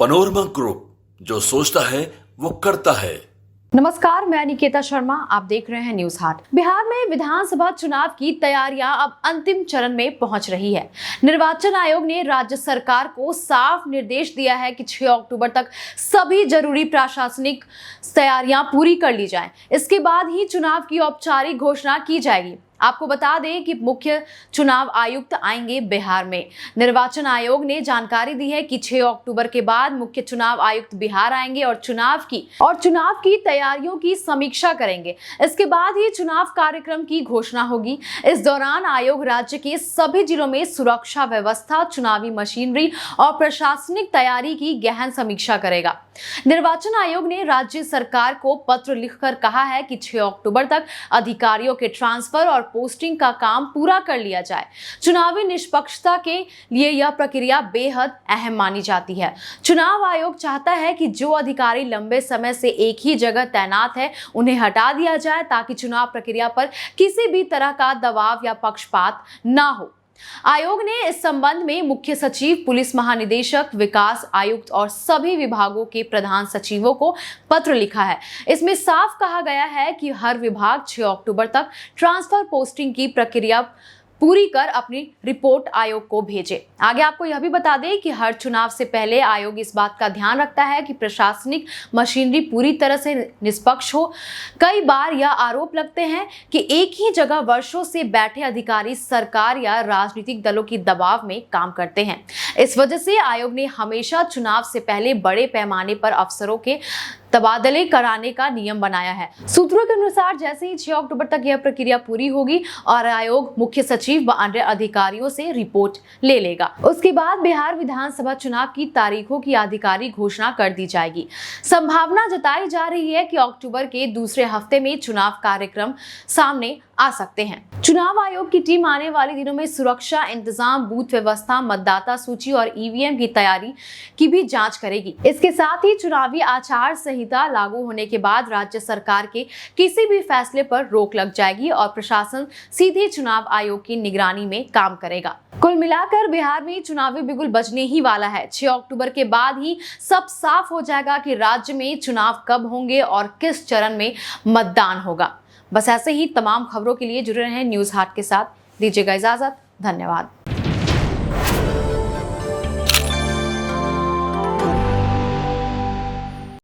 Panorama group, जो सोचता है वो करता है। नमस्कार, मैं निकेता शर्मा, आप देख रहे हैं न्यूज हाट। बिहार में विधानसभा चुनाव की तैयारियां अब अंतिम चरण में पहुंच रही है। निर्वाचन आयोग ने राज्य सरकार को साफ निर्देश दिया है कि 6 अक्टूबर तक सभी जरूरी प्रशासनिक तैयारियां पूरी कर ली जाएं। इसके बाद ही चुनाव की औपचारिक घोषणा की जाएगी। आपको बता दें कि मुख्य चुनाव आयुक्त आएंगे बिहार में। निर्वाचन आयोग ने जानकारी दी है कि 6 अक्टूबर के बाद मुख्य चुनाव आयुक्त बिहार आएंगे और चुनाव की तैयारियों की समीक्षा करेंगे। इसके बाद ही चुनाव कार्यक्रम की घोषणा होगी। इस दौरान आयोग राज्य के सभी जिलों में सुरक्षा व्यवस्था, चुनावी मशीनरी और प्रशासनिक तैयारी की गहन समीक्षा करेगा। निर्वाचन आयोग ने राज्य सरकार को पत्र लिखकर कहा है कि 6 अक्टूबर तक अधिकारियों के ट्रांसफर और पोस्टिंग का काम पूरा कर लिया जाए। चुनावी निष्पक्षता के लिए यह प्रक्रिया बेहद अहम मानी जाती है। चुनाव आयोग चाहता है कि जो अधिकारी लंबे समय से एक ही जगह तैनात है, उन्हें हटा दिया जाए ताकि चुनाव प्रक्रिया पर किसी भी तरह का दबाव या पक्षपात न हो। आयोग ने इस संबंध में मुख्य सचिव, पुलिस महानिदेशक, विकास आयुक्त और सभी विभागों के प्रधान सचिवों को पत्र लिखा है। इसमें साफ कहा गया है कि हर विभाग 6 अक्टूबर तक ट्रांसफर पोस्टिंग की प्रक्रिया पूरी कर अपनी रिपोर्ट आयोग को भेजे। आगे आपको यह भी बता दें कि हर चुनाव से पहले आयोग इस बात का ध्यान रखता है कि प्रशासनिक मशीनरी पूरी तरह से निष्पक्ष हो। कई बार यह आरोप लगते हैं कि एक ही जगह वर्षों से बैठे अधिकारी सरकार या राजनीतिक दलों की दबाव में काम करते हैं। इस वजह से आयोग ने हमेशा चुनाव से पहले बड़े पैमाने पर अफसरों के तबादले कराने का नियम बनाया है। सूत्रों के अनुसार जैसे ही 6 अक्टूबर तक यह प्रक्रिया पूरी होगी और आयोग मुख्य सचिव व अन्य अधिकारियों से रिपोर्ट ले लेगा, उसके बाद बिहार विधानसभा चुनाव की तारीखों की आधिकारिक घोषणा कर दी जाएगी। संभावना जताई जा रही है कि अक्टूबर के दूसरे हफ्ते में चुनाव कार्यक्रम सामने आ सकते हैं। चुनाव आयोग की टीम आने वाले दिनों में सुरक्षा इंतजाम, बूथ व्यवस्था, मतदाता सूची और ईवीएम की तैयारी की भी जांच करेगी। इसके साथ ही चुनावी आचार संहिता लागू होने के बाद राज्य सरकार के किसी भी फैसले पर रोक लग जाएगी और प्रशासन सीधे चुनाव आयोग की निगरानी में काम करेगा। कुल मिलाकर बिहार में चुनावी बिगुल बजने ही वाला है। 6 अक्टूबर के बाद ही सब साफ हो जाएगा कि राज्य में चुनाव कब होंगे और किस चरण में मतदान होगा। बस ऐसे ही तमाम खबरों के लिए जुड़े रहें न्यूज हाट के साथ। दीजिएगा इजाजत। धन्यवाद।